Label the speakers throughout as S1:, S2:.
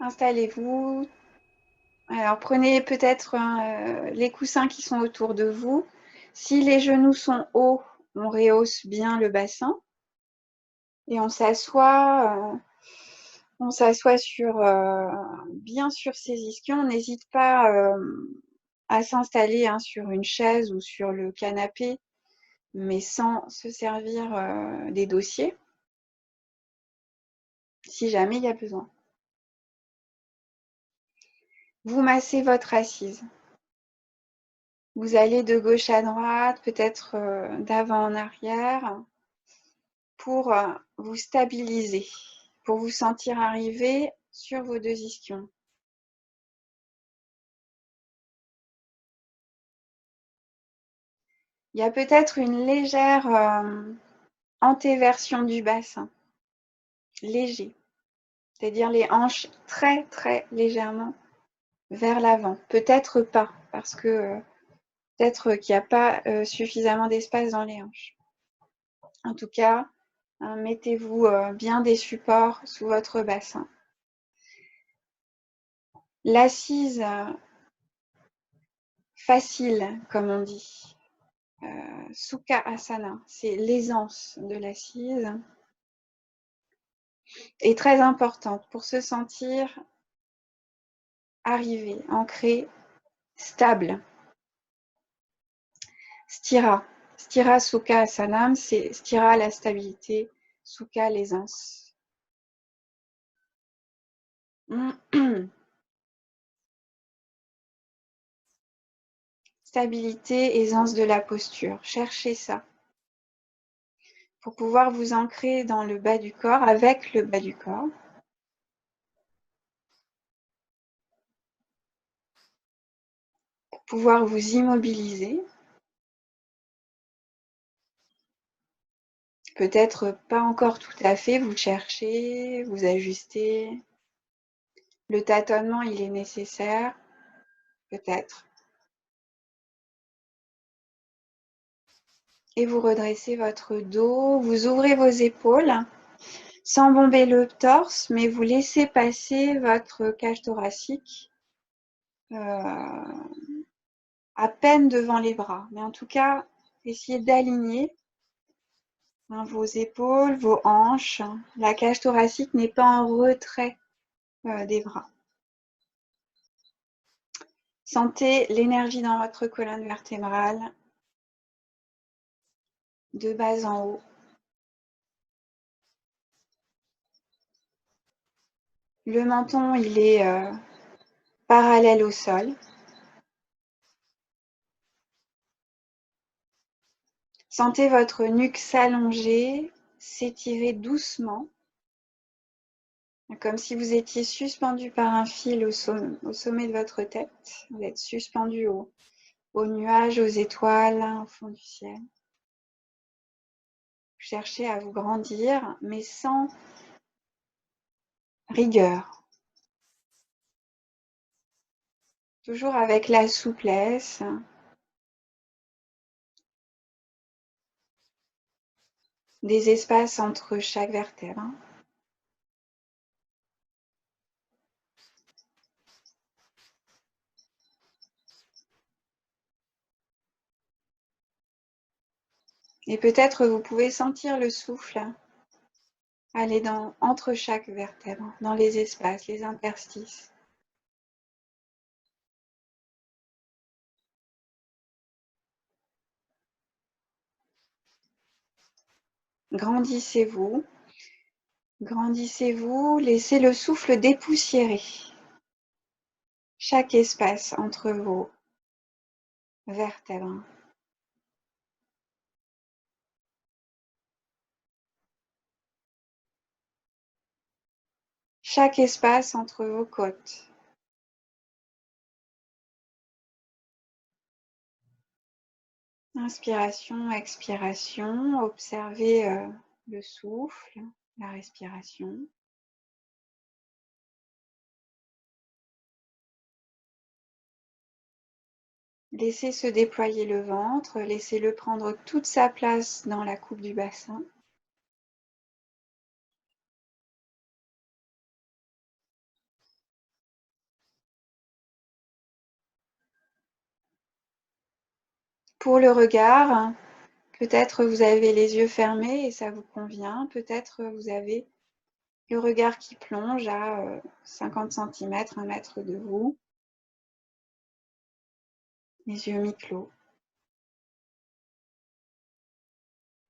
S1: Installez-vous. Alors, prenez peut-être les coussins qui sont autour de vous. Si les genoux sont hauts, on rehausse bien le bassin. Et on s'assoit bien sur ses ischions. On n'hésite pas à s'installer sur une chaise ou sur le canapé, mais sans se servir des dossiers, si jamais il y a besoin. Vous massez votre assise. Vous allez de gauche à droite, peut-être d'avant en arrière, pour vous stabiliser, pour vous sentir arriver sur vos deux ischions. Il y a peut-être une légère antéversion du bassin, léger, c'est-à-dire les hanches très très légèrement vers l'avant. Peut-être pas, parce que peut-être qu'il n'y a pas suffisamment d'espace dans les hanches. En tout cas, mettez-vous bien des supports sous votre bassin. L'assise facile, comme on dit, Sukha Asana, c'est l'aisance de l'assise, est très importante pour se sentir arrivé, ancré, stable. Stira. Stira Sukha Asanam, c'est Stira la stabilité, Sukha l'aisance. Stabilité, aisance de la posture. Cherchez ça. Pour pouvoir vous ancrer dans le bas du corps, avec le bas du corps. Pour pouvoir vous immobiliser. Peut-être pas encore tout à fait, vous cherchez, vous ajustez. Le tâtonnement, il est nécessaire, peut-être. Et vous redressez votre dos, vous ouvrez vos épaules, sans bomber le torse, mais vous laissez passer votre cage thoracique à peine devant les bras. Mais en tout cas, essayez d'aligner vos épaules, vos hanches. La cage thoracique n'est pas en retrait des bras. Sentez l'énergie dans votre colonne vertébrale, de bas en haut. Le menton, il est parallèle au sol. Sentez votre nuque s'allonger, s'étirer doucement, comme si vous étiez suspendu par un fil au sommet de votre tête. Vous êtes suspendu aux nuages, aux étoiles, au fond du ciel. Cherchez à vous grandir, mais sans rigueur. Toujours avec la souplesse. Des espaces entre chaque vertèbre. Et peut-être vous pouvez sentir le souffle aller entre chaque vertèbre, dans les espaces, les interstices. Grandissez-vous, grandissez-vous, laissez le souffle dépoussiérer chaque espace entre vos vertèbres. Chaque espace entre vos côtes. Inspiration, expiration, observez le souffle, la respiration. Laissez se déployer le ventre, laissez-le prendre toute sa place dans la coupe du bassin. Pour le regard, peut-être vous avez les yeux fermés et ça vous convient. Peut-être vous avez le regard qui plonge à 50 cm, 1 mètre de vous. Les yeux mi-clos.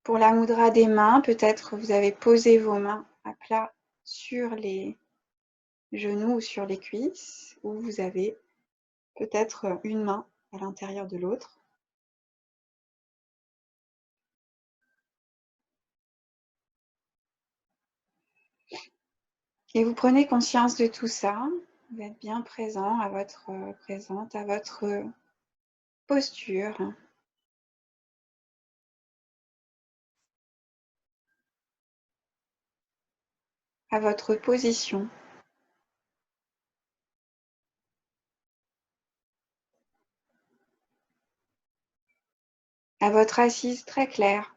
S1: Pour la mudra des mains, peut-être vous avez posé vos mains à plat sur les genoux ou sur les cuisses, ou vous avez peut-être une main à l'intérieur de l'autre. Et vous prenez conscience de tout ça. Vous êtes bien présent à votre présente, à votre posture, à votre position, à votre assise très claire,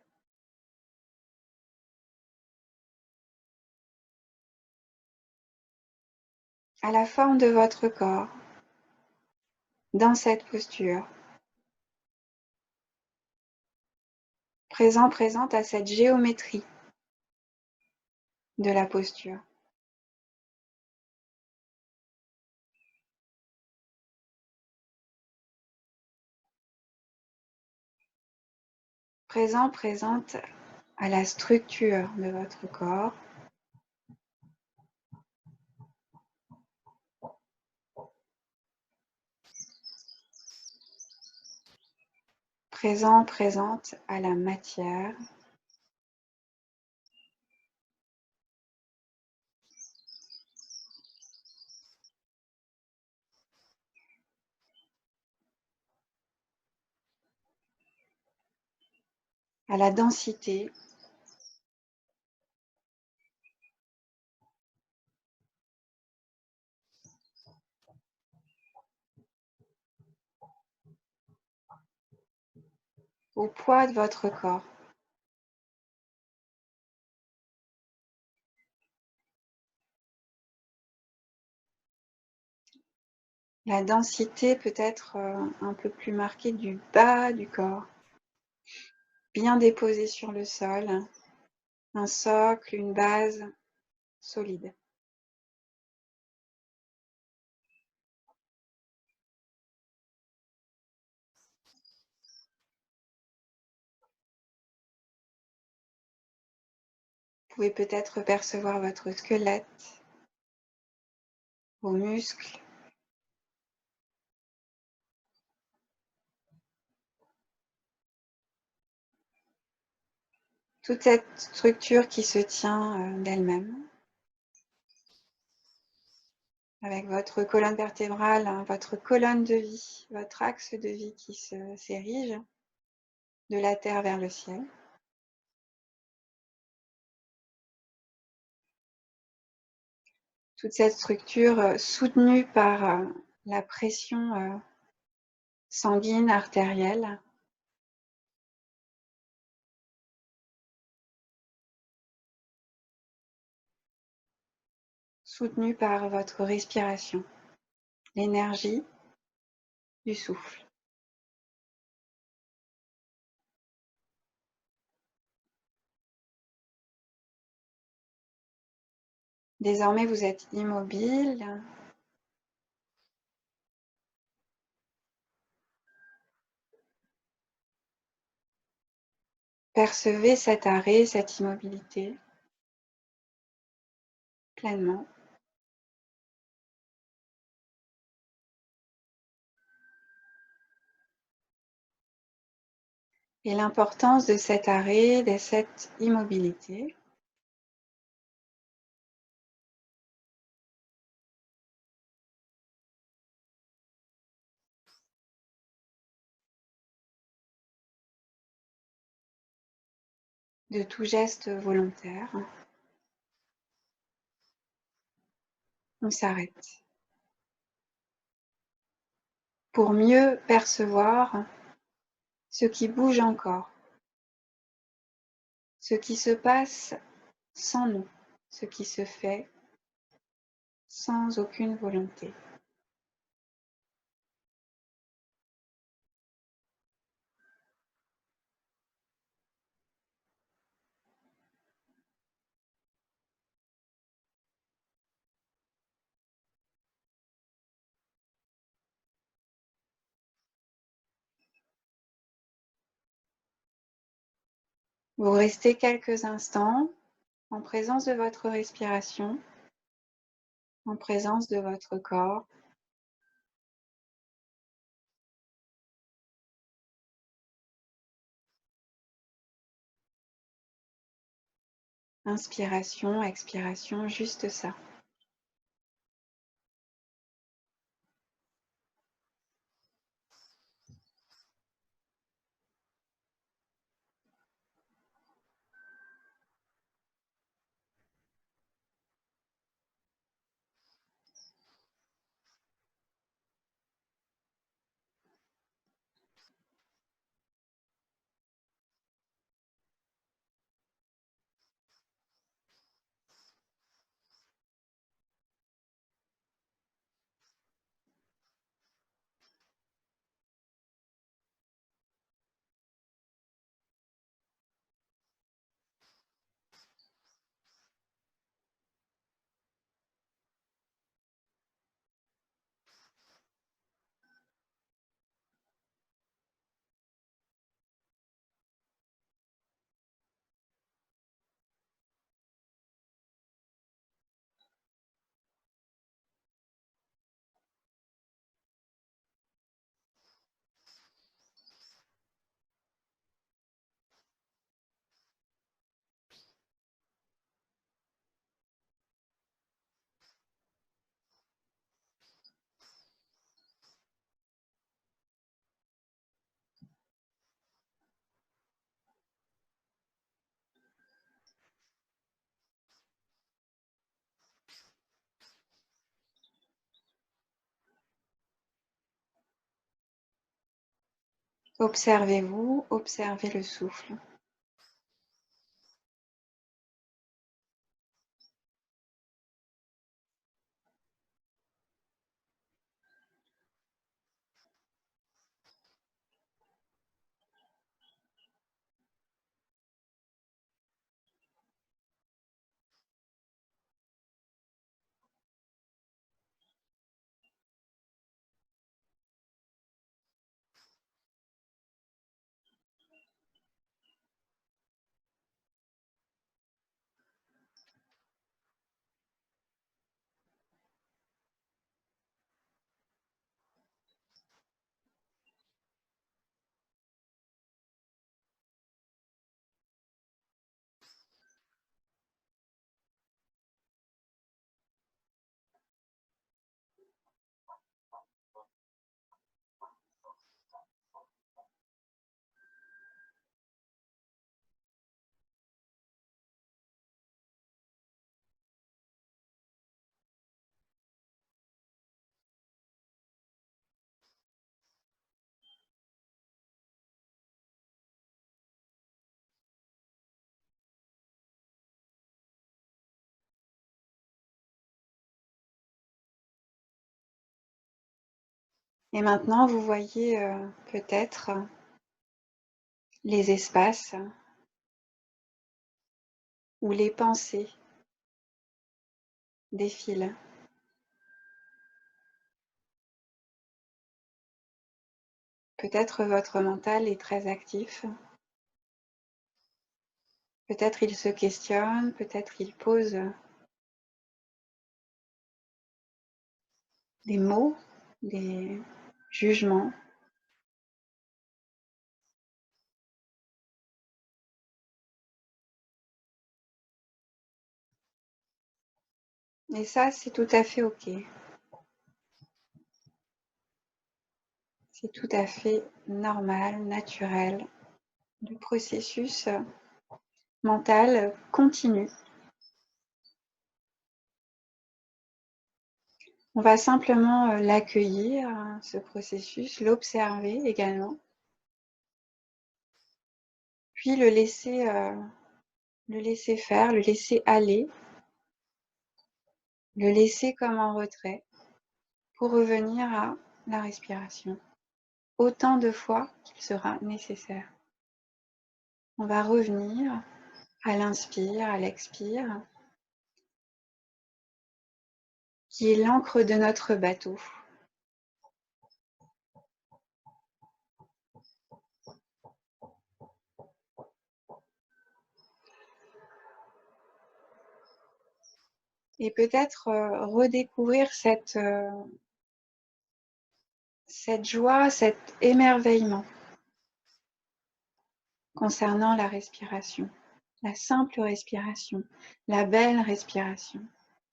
S1: à la forme de votre corps, dans cette posture, présente à cette géométrie de la posture. Présente à la structure de votre corps. Présente à la matière. À la densité. Au poids de votre corps. La densité peut être un peu plus marquée du bas du corps. Bien déposé sur le sol. Un socle, une base solide. Vous pouvez peut-être percevoir votre squelette, vos muscles. Toute cette structure qui se tient d'elle-même. Avec votre colonne vertébrale, votre colonne de vie, votre axe de vie qui s'érige de la terre vers le ciel. Toute cette structure soutenue par la pression sanguine artérielle. Soutenue par votre respiration, l'énergie du souffle. Désormais, vous êtes immobile. Percevez cet arrêt, cette immobilité pleinement. Et l'importance de cet arrêt, de cette immobilité. De tout geste volontaire. On s'arrête. Pour mieux percevoir ce qui bouge encore. Ce qui se passe sans nous. Ce qui se fait sans aucune volonté. Vous restez quelques instants en présence de votre respiration, en présence de votre corps. Inspiration, expiration, juste ça. Observez-vous, observez le souffle. Et maintenant, vous voyez peut-être les espaces où les pensées défilent. Peut-être votre mental est très actif. Peut-être il se questionne, peut-être il pose des mots, des jugements. Et ça, c'est tout à fait OK. C'est tout à fait normal, naturel. Le processus mental continue. On va simplement l'accueillir, ce processus, l'observer également, puis le laisser faire, le laisser aller, le laisser comme en retrait pour revenir à la respiration autant de fois qu'il sera nécessaire. On va revenir à l'inspire, à l'expire, qui est l'encre de notre bateau. Et peut-être redécouvrir cette joie, cet émerveillement concernant la respiration, la simple respiration, la belle respiration,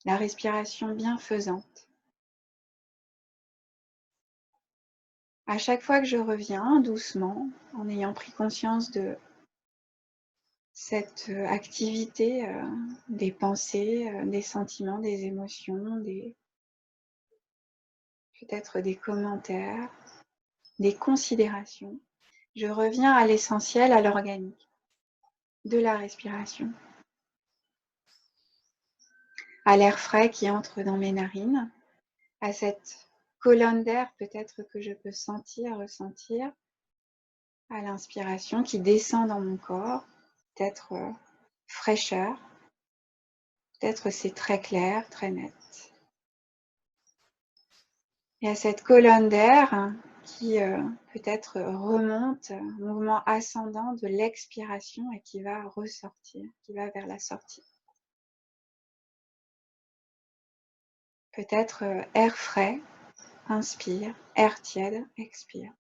S1: la respiration bienfaisante. À chaque fois que je reviens doucement, en ayant pris conscience de cette activité des pensées, des sentiments, des émotions, peut-être des commentaires, des considérations, je reviens à l'essentiel, à l'organique de la respiration, à l'air frais qui entre dans mes narines, à cette colonne d'air peut-être que je peux ressentir à l'inspiration qui descend dans mon corps, peut-être fraîcheur, peut-être c'est très clair, très net. Et à cette colonne d'air qui peut-être remonte, mouvement ascendant de l'expiration et qui va ressortir, qui va vers la sortie. Peut-être air frais, inspire, air tiède, expire.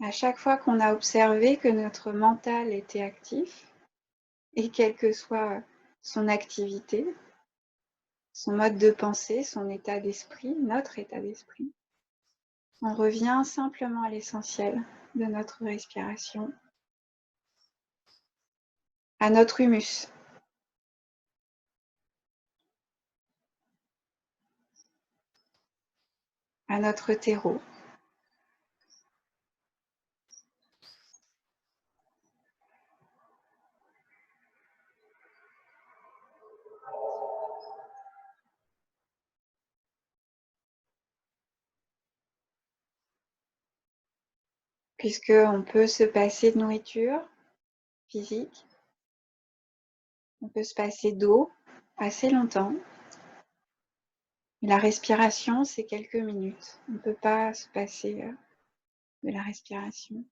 S1: À chaque fois qu'on a observé que notre mental était actif, et quelle que soit son activité, son mode de pensée, son état d'esprit, notre état d'esprit, on revient simplement à l'essentiel de notre respiration, à notre humus, à notre terreau. Puisqu'on peut se passer de nourriture physique, on peut se passer d'eau assez longtemps. La respiration, c'est quelques minutes. On ne peut pas se passer de la respiration.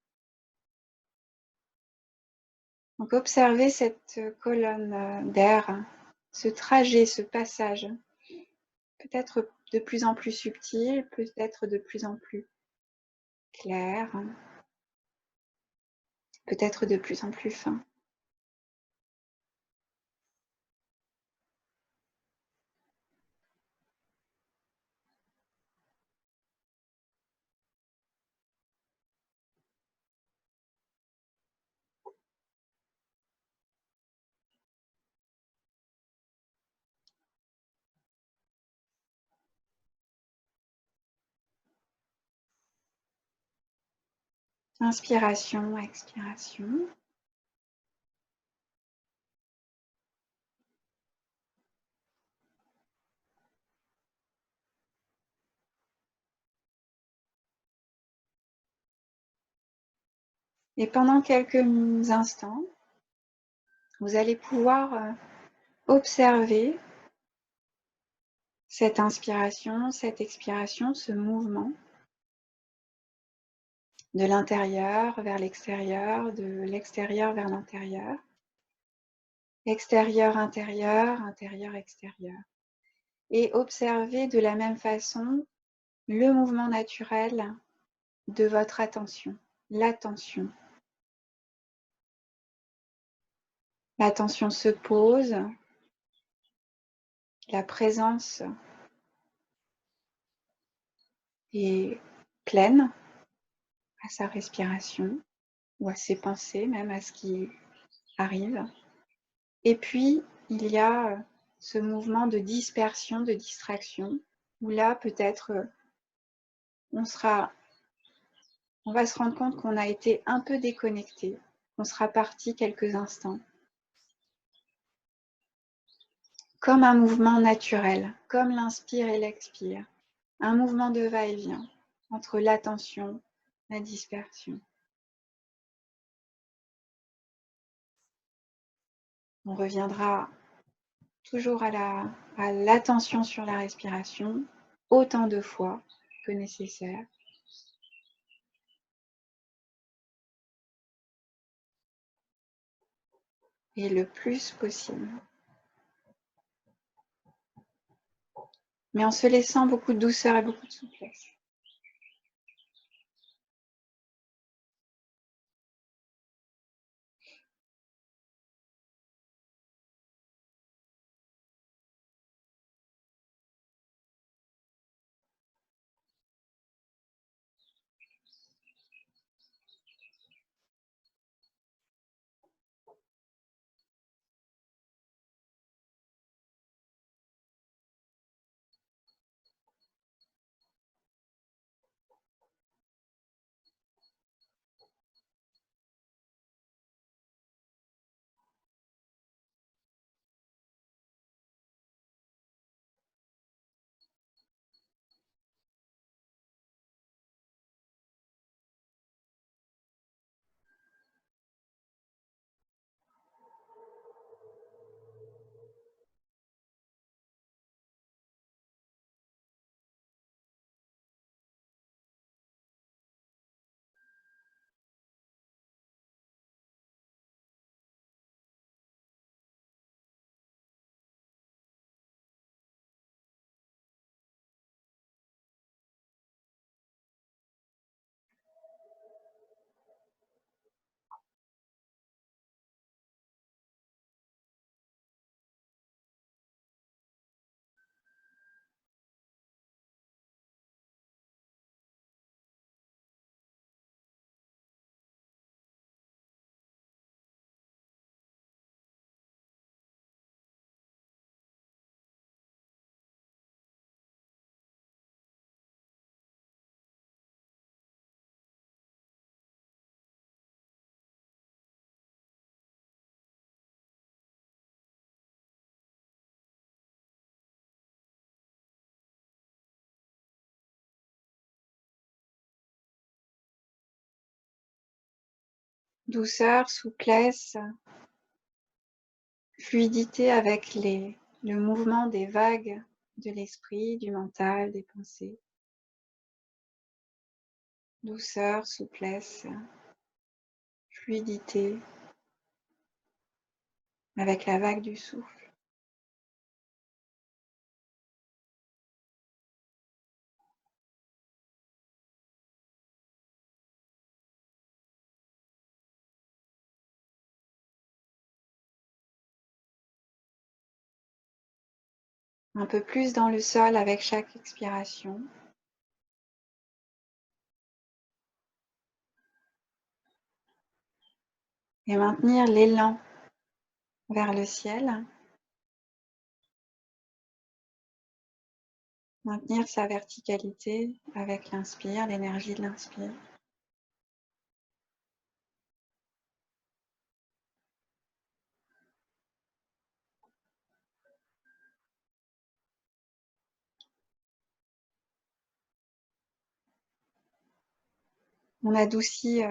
S1: Donc observez cette colonne d'air, ce trajet, ce passage, peut-être de plus en plus subtil, peut-être de plus en plus clair, peut-être de plus en plus fin. Inspiration, expiration. Et pendant quelques instants, vous allez pouvoir observer cette inspiration, cette expiration, ce mouvement de l'intérieur vers l'extérieur, de l'extérieur vers l'intérieur, extérieur, intérieur, intérieur, extérieur. Et observez de la même façon le mouvement naturel de votre attention, l'attention. L'attention se pose, la présence est pleine à sa respiration ou à ses pensées, même à ce qui arrive. Et puis, il y a ce mouvement de dispersion, de distraction, où là, peut-être, on va se rendre compte qu'on a été un peu déconnecté, on sera parti quelques instants. Comme un mouvement naturel, comme l'inspire et l'expire, un mouvement de va-et-vient entre l'attention, la dispersion. On reviendra toujours à l'attention sur la respiration, autant de fois que nécessaire. Et le plus possible. Mais en se laissant beaucoup de douceur et beaucoup de souplesse. Douceur, souplesse, fluidité avec le mouvement des vagues de l'esprit, du mental, des pensées. Douceur, souplesse, fluidité avec la vague du souffle. Un peu plus dans le sol avec chaque expiration. Et maintenir l'élan vers le ciel. Maintenir sa verticalité avec l'inspire, l'énergie de l'inspire. On adoucit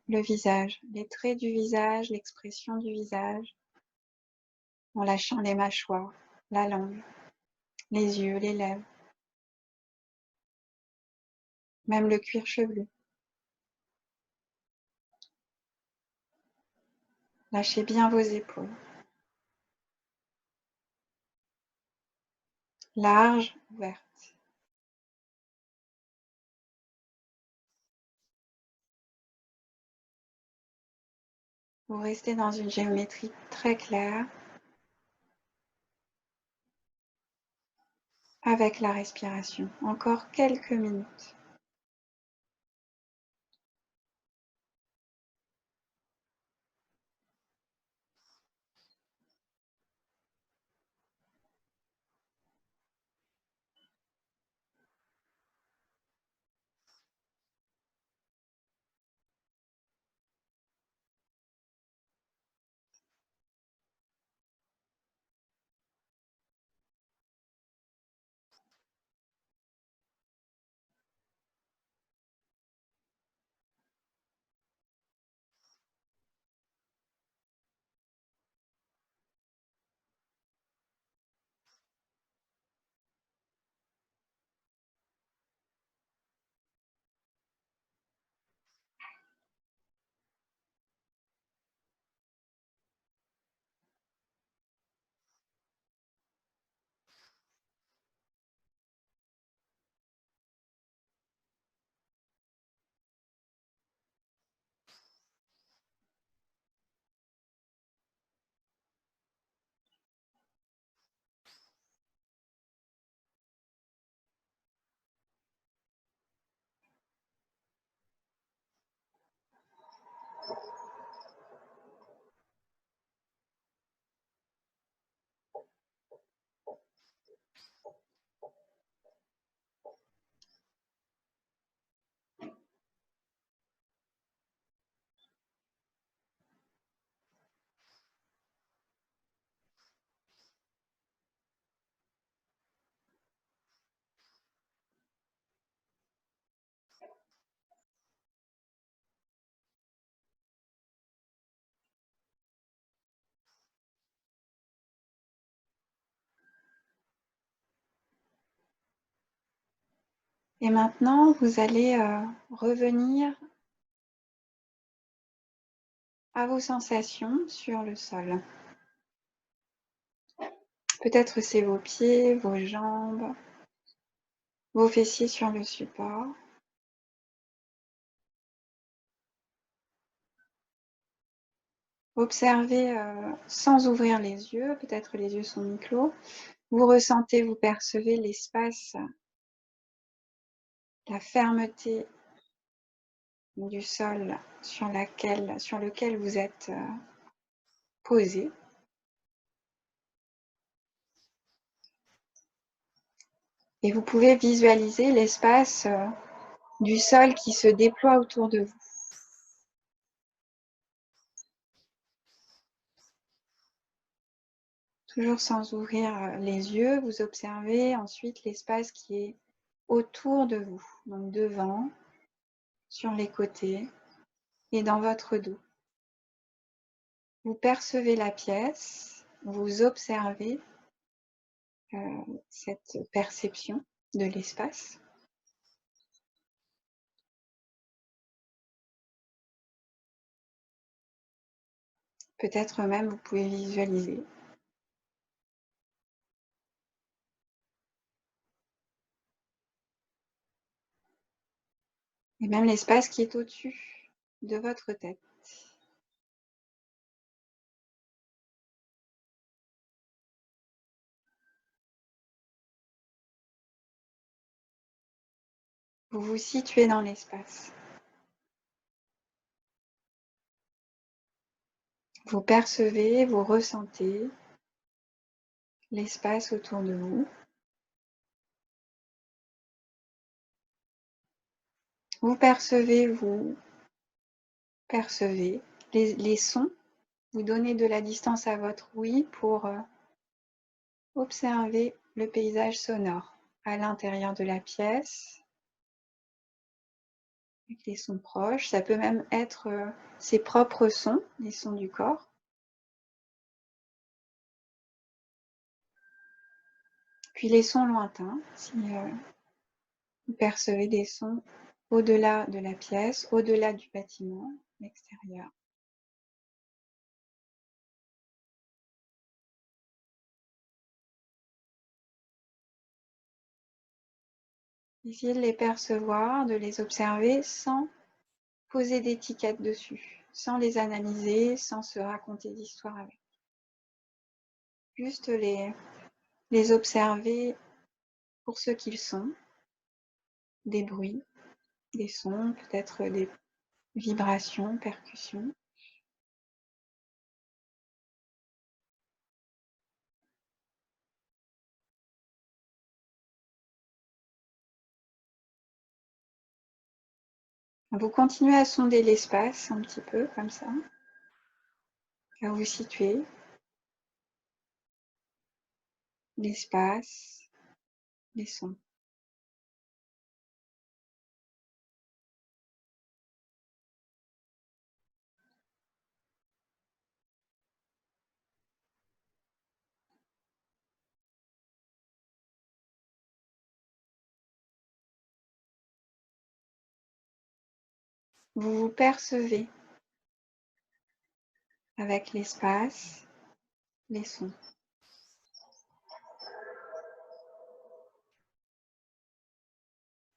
S1: le visage, les traits du visage, l'expression du visage, en lâchant les mâchoires, la langue, les yeux, les lèvres, même le cuir chevelu. Lâchez bien vos épaules. Larges, ouvertes. Vous restez dans une géométrie très claire avec la respiration. Encore quelques minutes. Et maintenant, vous allez revenir à vos sensations sur le sol. Peut-être c'est vos pieds, vos jambes, vos fessiers sur le support. Observez sans ouvrir les yeux, peut-être les yeux sont mi-clos. Vous ressentez, vous percevez l'espace, la fermeté du sol sur lequel vous êtes posé. Et vous pouvez visualiser l'espace du sol qui se déploie autour de vous. Toujours sans ouvrir les yeux, vous observez ensuite l'espace qui est autour de vous, donc devant, sur les côtés et dans votre dos. Vous percevez la pièce, vous observez cette perception de l'espace. Peut-être même vous pouvez visualiser. Et même l'espace qui est au-dessus de votre tête. Vous vous situez dans l'espace. Vous percevez, vous ressentez l'espace autour de vous. Vous percevez les sons. Vous donnez de la distance à votre ouïe pour observer le paysage sonore à l'intérieur de la pièce, avec les sons proches. Ça peut même être ses propres sons, les sons du corps. Puis les sons lointains, si vous percevez des sons au-delà de la pièce, au-delà du bâtiment, l'extérieur. Essayez de les percevoir, de les observer sans poser d'étiquette dessus, sans les analyser, sans se raconter d'histoire avec. Juste les observer pour ce qu'ils sont, des bruits, des sons, peut-être des vibrations, percussions. Vous continuez à sonder l'espace un petit peu comme ça, à vous situer, l'espace, les sons. Vous vous percevez avec l'espace, les sons.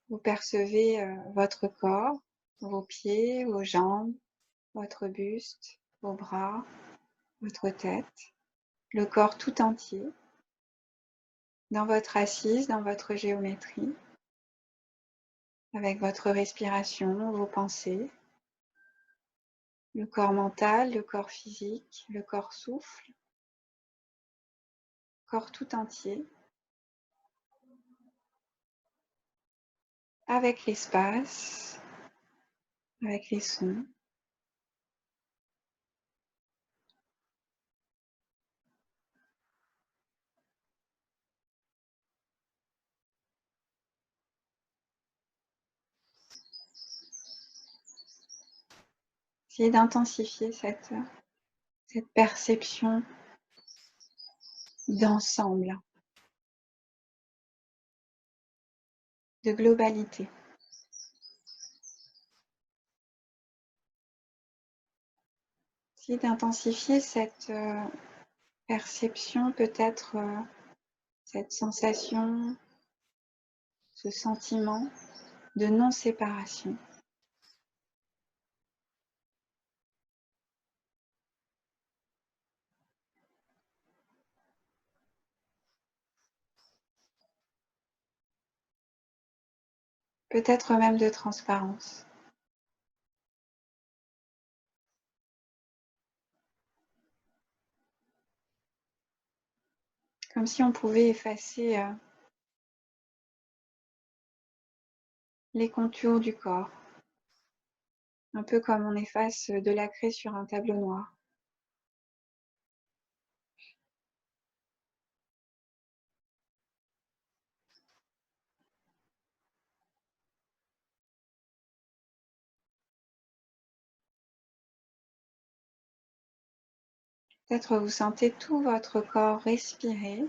S1: Vous percevez votre corps, vos pieds, vos jambes, votre buste, vos bras, votre tête, le corps tout entier, dans votre assise, dans votre géométrie, avec votre respiration, vos pensées, le corps mental, le corps physique, le corps souffle, corps tout entier, avec l'espace, avec les sons. Essayez d'intensifier cette perception d'ensemble, de globalité. Essayez d'intensifier cette perception, peut-être cette sensation, ce sentiment de non-séparation. Peut-être même de transparence. Comme si on pouvait effacer les contours du corps, un peu comme on efface de la craie sur un tableau noir. Peut-être vous sentez tout votre corps respirer.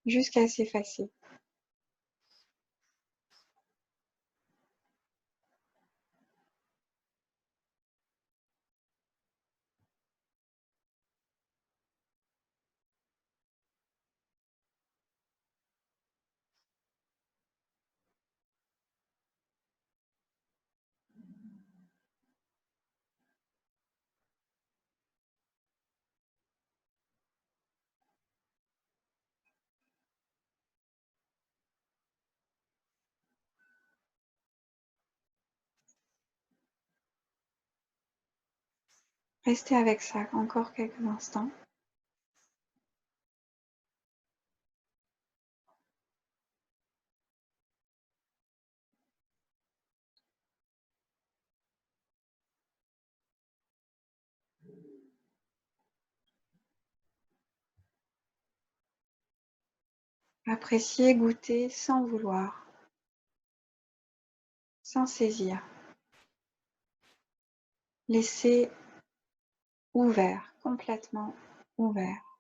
S1: Jusqu'à s'effacer. Restez avec ça encore quelques instants. Appréciez, goûtez sans vouloir, sans saisir. Laissez ouvert, complètement ouvert.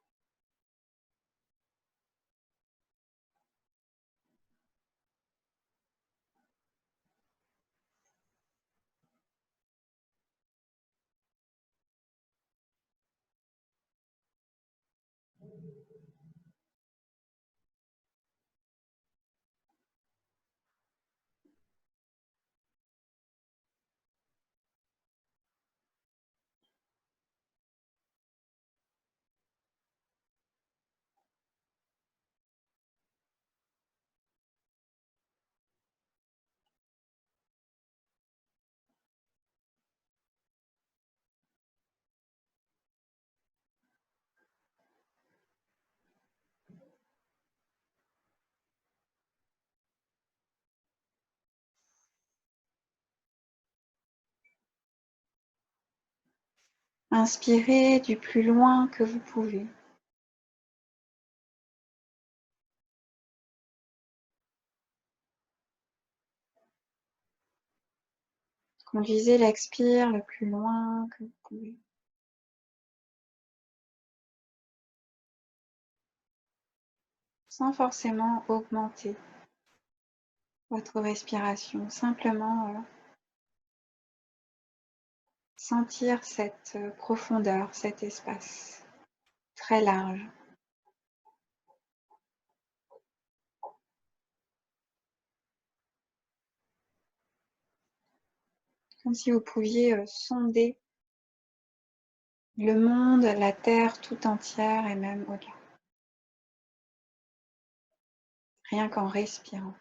S1: Inspirez du plus loin que vous pouvez. Conduisez l'expire le plus loin que vous pouvez. Sans forcément augmenter votre respiration, simplement sentir cette profondeur, cet espace très large. Comme si vous pouviez sonder le monde, la terre tout entière et même au-delà. Rien qu'en respirant.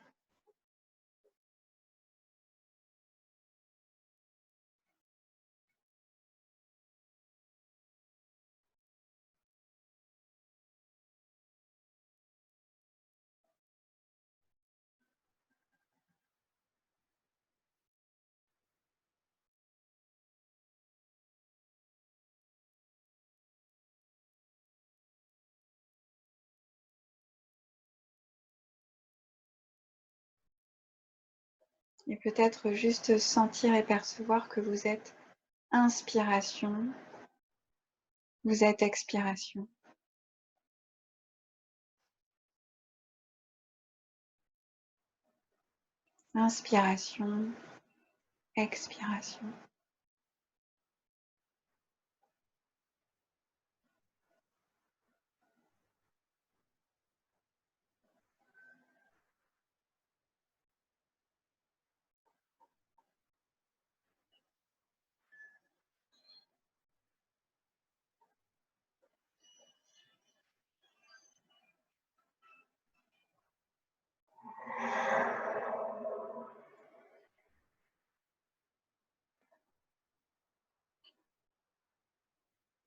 S1: Et peut-être juste sentir et percevoir que vous êtes inspiration Vous êtes expiration. Inspiration, expiration.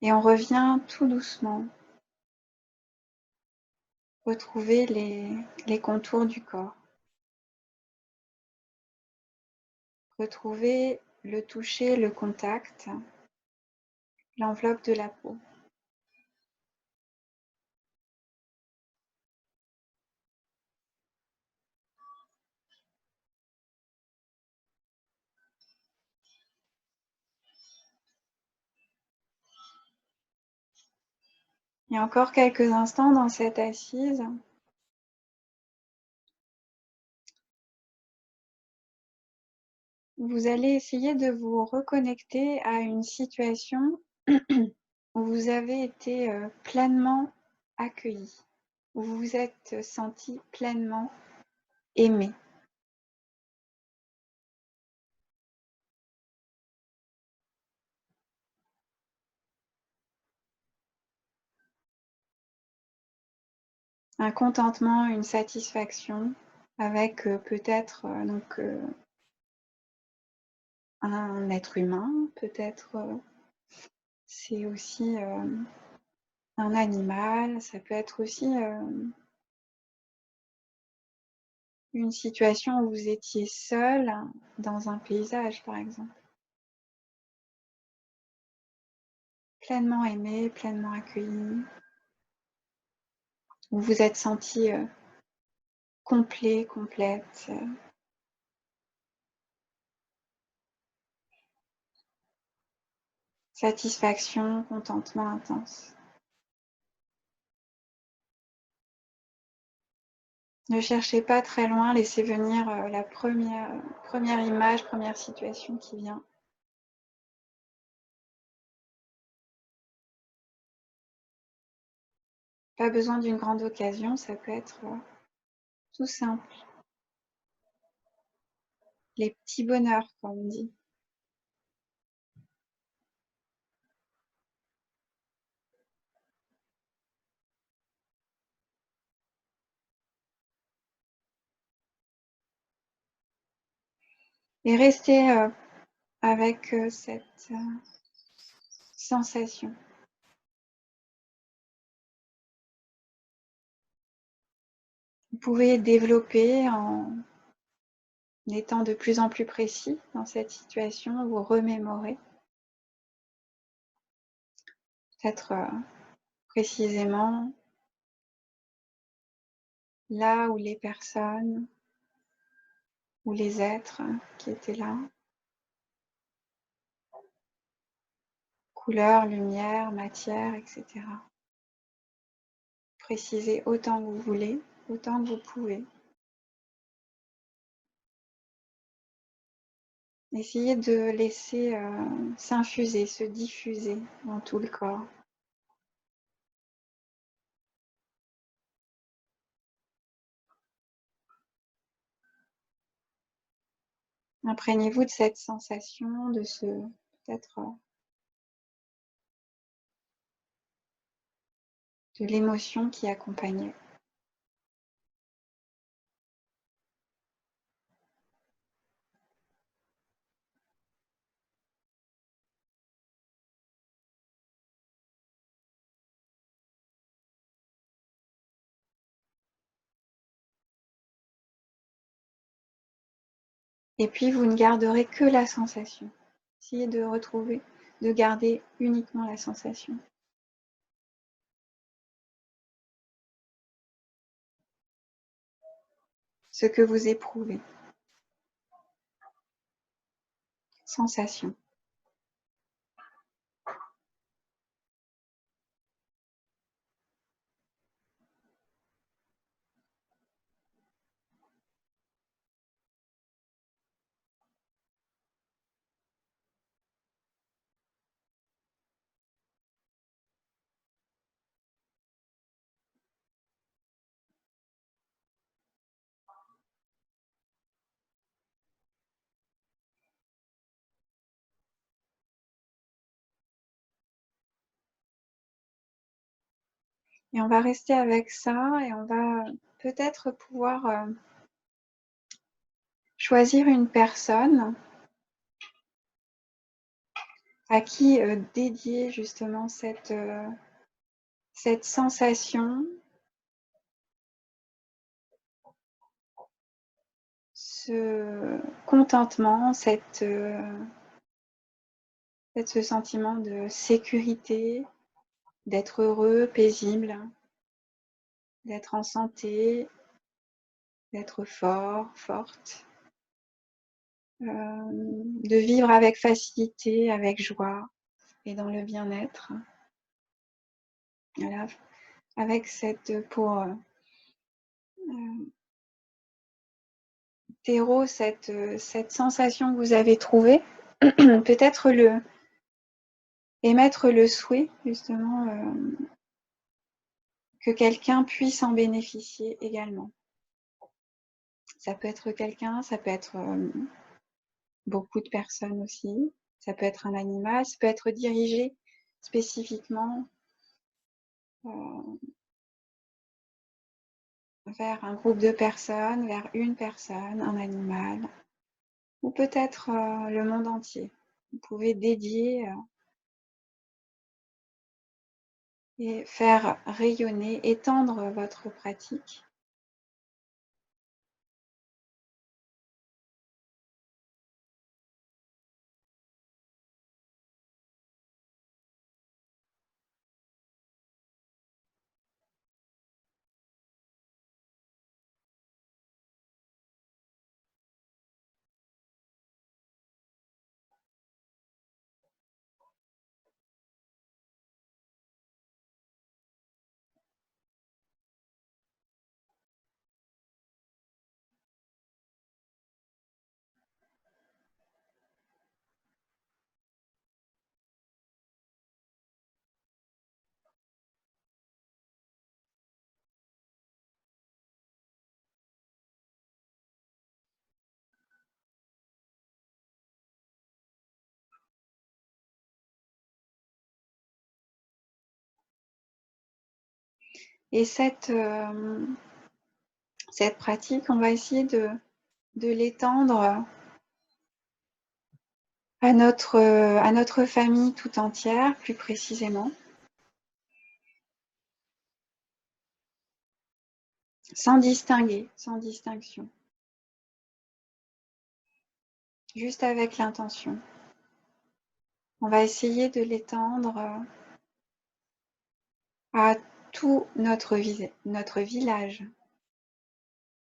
S1: Et on revient tout doucement. Retrouver les contours du corps. Retrouver le toucher, le contact, l'enveloppe de la peau. Et encore quelques instants dans cette assise. Vous allez essayer de vous reconnecter à une situation où vous avez été pleinement accueilli, où vous vous êtes senti pleinement aimé. Un contentement, une satisfaction avec peut-être un être humain, peut-être c'est aussi un animal, ça peut être aussi une situation où vous étiez seul dans un paysage, par exemple. Pleinement aimé, pleinement accueilli, où vous vous êtes senti complet, complète. Satisfaction, contentement intense. Ne cherchez pas très loin, laissez venir la première image, première situation qui vient. Pas besoin d'une grande occasion, ça peut être tout simple. Les petits bonheurs, comme on dit. Et restez avec cette sensation. Vous pouvez développer en étant de plus en plus précis dans cette situation, vous remémorer. Peut-être précisément là où les personnes ou les êtres qui étaient là. Couleur, lumière, matière, etc. Précisez autant que vous voulez, autant que vous pouvez. Essayez de laisser s'infuser, se diffuser dans tout le corps. Imprégnez-vous de cette sensation, de ce peut-être de l'émotion qui accompagnait. Et puis vous ne garderez que la sensation. Essayez de retrouver, de garder uniquement la sensation. Ce que vous éprouvez. Sensation. Et on va rester avec ça et on va peut-être pouvoir choisir une personne à qui dédier justement cette sensation, ce contentement, ce sentiment de sécurité, d'être heureux, paisible, d'être en santé, d'être fort, forte, de vivre avec facilité, avec joie et dans le bien-être. Voilà, avec pour Théro, cette sensation que vous avez trouvée, peut-être émettre le souhait justement que quelqu'un puisse en bénéficier également. Ça peut être quelqu'un, ça peut être beaucoup de personnes aussi, ça peut être un animal, ça peut être dirigé spécifiquement vers un groupe de personnes, vers une personne, un animal, ou peut-être le monde entier. Vous pouvez dédier et faire rayonner, étendre votre pratique. Et cette pratique, on va essayer de l'étendre à notre famille tout entière, plus précisément, sans distinguer, sans distinction, juste avec l'intention. On va essayer de l'étendre à tout notre village,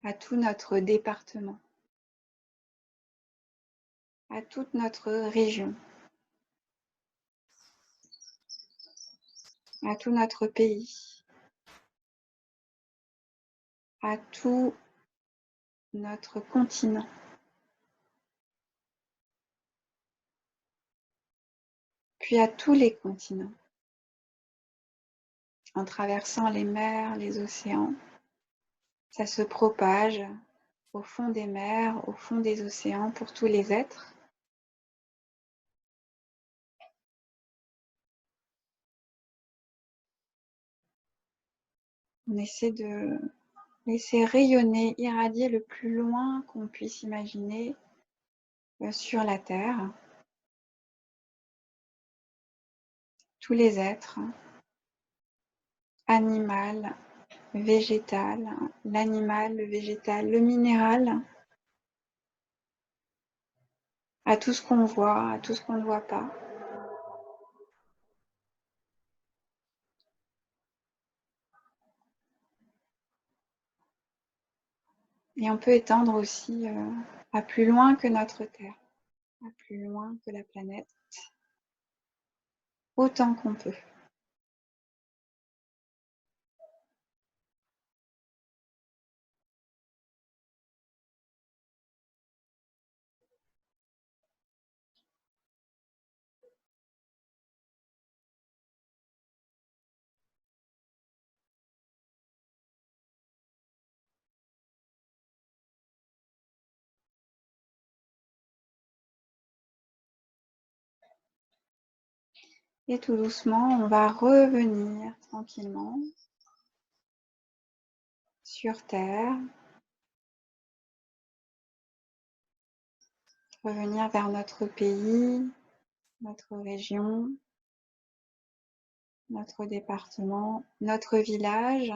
S1: à tout notre département, à toute notre région, à tout notre pays, à tout notre continent, puis à tous les continents, en traversant les mers, les océans. Ça se propage au fond des mers, au fond des océans pour tous les êtres. On essaie de laisser rayonner, irradier le plus loin qu'on puisse imaginer sur la Terre. Tous les êtres, animal, végétal, l'animal, le végétal, le minéral, à tout ce qu'on voit, à tout ce qu'on ne voit pas. Et on peut étendre aussi à plus loin que notre Terre, à plus loin que la planète, autant qu'on peut. Et tout doucement, on va revenir tranquillement sur terre. Revenir vers notre pays, notre région, notre département, notre village.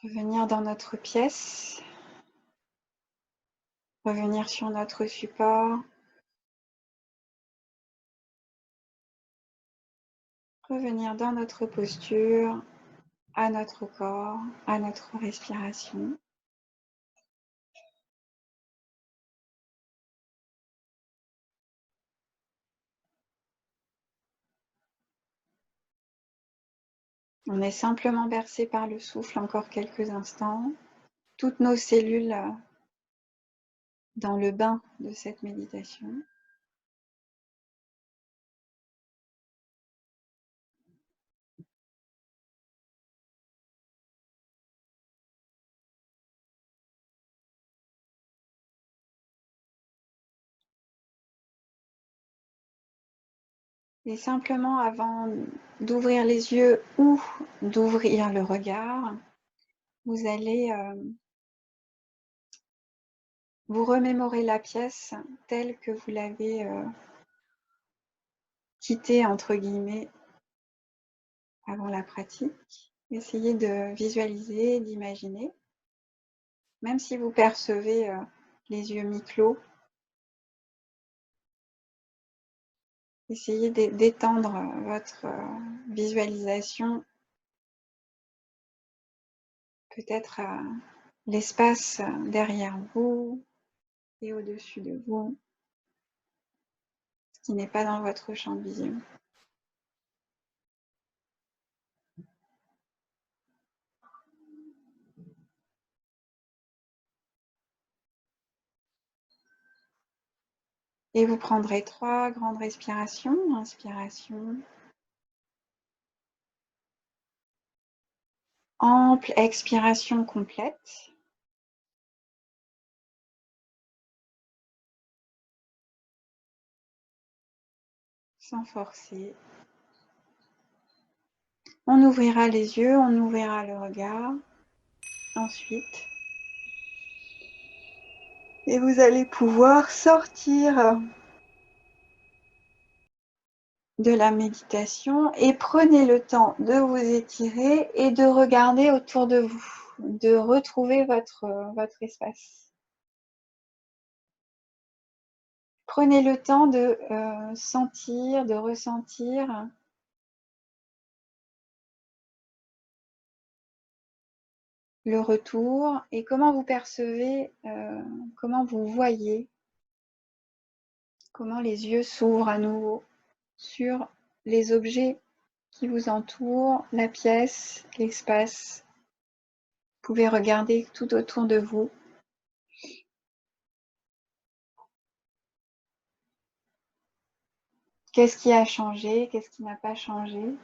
S1: Revenir dans notre pièce. Revenir sur notre support. Revenir dans notre posture, à notre corps, à notre respiration. On est simplement bercé par le souffle encore quelques instants. Toutes nos cellules dans le bain de cette méditation. Et simplement avant d'ouvrir les yeux ou d'ouvrir le regard, vous allez vous remémorer la pièce telle que vous l'avez quittée, entre guillemets, avant la pratique. Essayez de visualiser, d'imaginer. Même si vous percevez les yeux mi-clos, essayez d'étendre votre visualisation peut-être à l'espace derrière vous et au-dessus de vous, ce qui n'est pas dans votre champ de vision. Et vous prendrez 3 grandes respirations. Inspiration. Ample expiration complète. Sans forcer. On ouvrira les yeux, on ouvrira le regard. Ensuite. Et vous allez pouvoir sortir de la méditation et prenez le temps de vous étirer et de regarder autour de vous, de retrouver votre espace. Prenez le temps de sentir, de ressentir le retour et comment vous percevez, comment vous voyez, comment les yeux s'ouvrent à nouveau sur les objets qui vous entourent, la pièce, l'espace. Vous pouvez regarder tout autour de vous. Qu'est-ce qui a changé? Qu'est-ce qui n'a pas changé?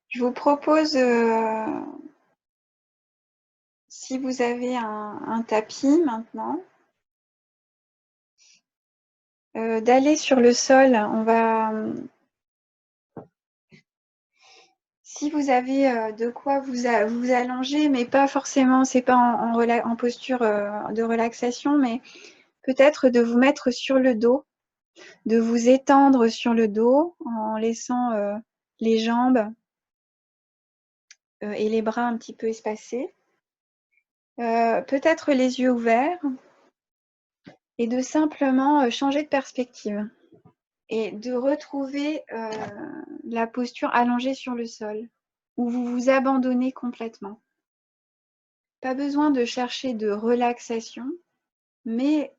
S1: Je vous propose, si vous avez un tapis maintenant, d'aller sur le sol. On va, si vous avez de quoi vous allonger, mais pas forcément, c'est pas en posture de relaxation, mais peut-être de vous mettre sur le dos, de vous étendre sur le dos en laissant les jambes et les bras un petit peu espacés. Peut-être les yeux ouverts et de simplement changer de perspective et de retrouver la posture allongée sur le sol où vous vous abandonnez complètement. Pas besoin de chercher de relaxation, mais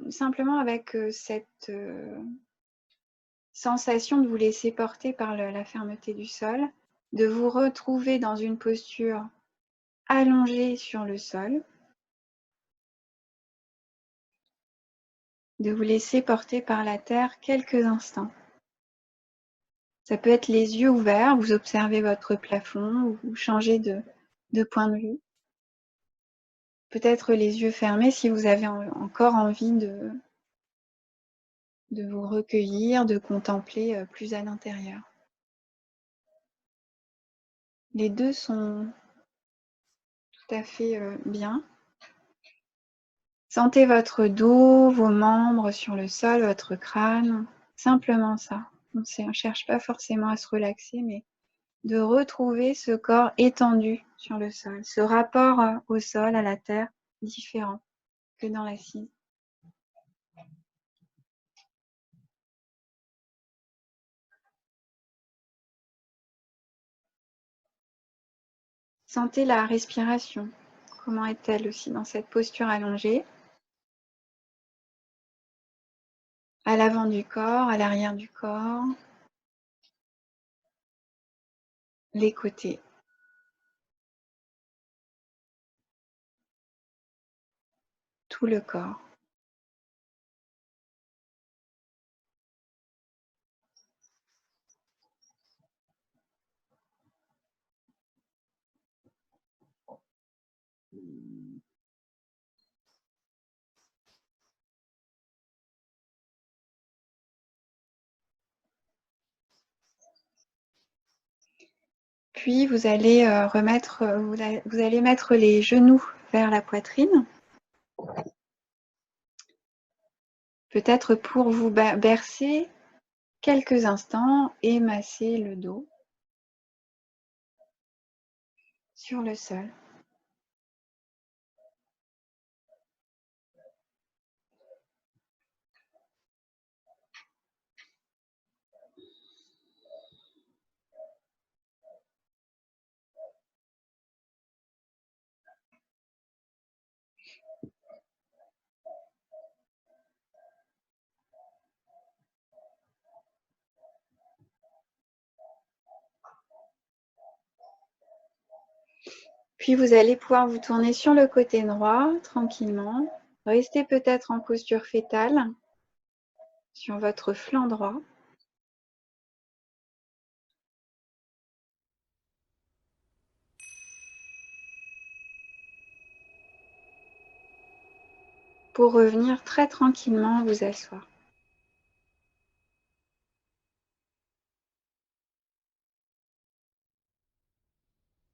S1: simplement avec cette sensation de vous laisser porter par la fermeté du sol, de vous retrouver dans une posture allongé sur le sol, de vous laisser porter par la terre quelques instants. Ça peut être les yeux ouverts, vous observez votre plafond ou vous changez de point de vue. Peut-être les yeux fermés si vous avez encore envie de vous recueillir, de contempler plus à l'intérieur. Les deux sont tout à fait bien. Sentez votre dos, vos membres sur le sol, votre crâne, simplement ça. On ne cherche pas forcément à se relaxer, mais de retrouver ce corps étendu sur le sol, ce rapport au sol, à la terre, différent que dans l'assise. Sentez la respiration. Comment est-elle aussi dans cette posture allongée? À l'avant du corps, à l'arrière du corps, les côtés. Tout le corps. Puis vous allez vous allez mettre les genoux vers la poitrine. Peut-être pour vous bercer quelques instants et masser le dos sur le sol. Puis vous allez pouvoir vous tourner sur le côté droit tranquillement. Restez peut-être en posture fétale sur votre flanc droit. Pour revenir très tranquillement vous asseoir.